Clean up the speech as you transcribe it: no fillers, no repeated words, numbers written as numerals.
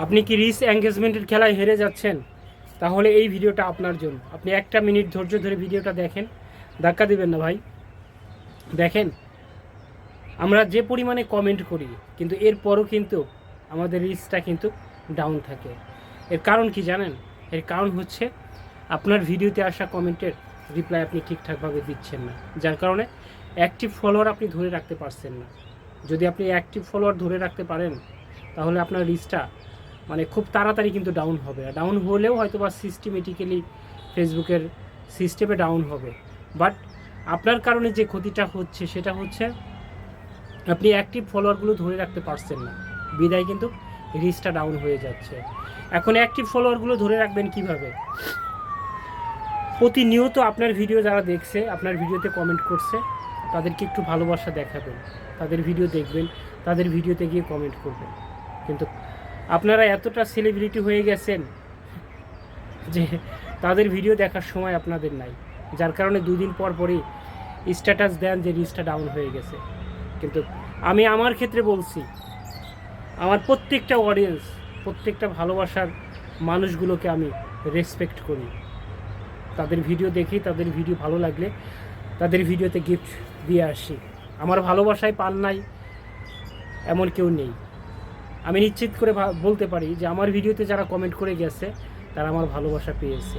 আপনি কি রিচ এঙ্গেজমেন্টের খেলায় হেরে যাচ্ছেন? তাহলে এই ভিডিওটা আপনার জন্য। আপনি 1 মিনিট ধৈর্য ধরে ভিডিওটা দেখেন, ধাক্কা দিবেন না ভাই। দেখেন, আমরা যে পরিমাণে কমেন্ট করি, কিন্তু এরপরও কিন্তু আমাদের রিচটা কিন্তু ডাউন থাকে। এর কারণ কি জানেন? এর কারণ হচ্ছে আপনার ভিডিওতে আসা কমেন্টের রিপ্লাই আপনি ঠিকঠাকভাবে দিচ্ছেন না, যার কারণে অ্যাক্টিভ ফলোয়ার আপনি ধরে রাখতে পারছেন না। যদি আপনি অ্যাক্টিভ ফলোয়ার ধরে রাখতে পারেন, তাহলে আপনার রিচটা মানে খুব তাড়াতাড়ি কিন্তু ডাউন হবে। আর ডাউন হলেও হয়তো বা সিস্টেমেটিক্যালি ফেসবুকের সিস্টেমে ডাউন হবে। বাট আপনার কারণে যে ক্ষতিটা হচ্ছে সেটা হচ্ছে আপনি অ্যাক্টিভ ফলোয়ারগুলো ধরে রাখতে পারছেন না, বিদায় কিন্তু রিচটা ডাউন হয়ে যাচ্ছে। এখন অ্যাক্টিভ ফলোয়ারগুলো ধরে রাখবেন কিভাবে? প্রতিনিয়ত আপনার ভিডিও যারা দেখছে, আপনার ভিডিওতে কমেন্ট করছে, তাদেরকে একটু ভালোবাসা দেখাবেন, তাদের ভিডিও দেখবেন, তাদের ভিডিওতে গিয়ে কমেন্ট করবেন। কিন্তু আপনারা এতটা সেলিব্রিটি হয়ে গেছেন যে তাদের ভিডিও দেখার সময় আপনাদের নাই, যার কারণে 2 দিন পর পরই স্ট্যাটাস দেন যে রিচটা ডাউন হয়ে গেছে। কিন্তু আমি আমার ক্ষেত্রে বলছি, আমার প্রত্যেকটা অডিয়েন্স, প্রত্যেকটা ভালোবাসার মানুষগুলোকে আমি রেসপেক্ট করি। তাদের ভিডিও দেখি, তাদের ভিডিও ভালো লাগলে তাদের ভিডিওতে গিফট দিয়ে আসি। আমার ভালোবাসায় পান নাই এমন কেউ নেই। আমি নিশ্চিত করে বলতে পারি যে আমার ভিডিওতে যারা কমেন্ট করে গেছে তারা আমার ভালোবাসা পেয়েছে।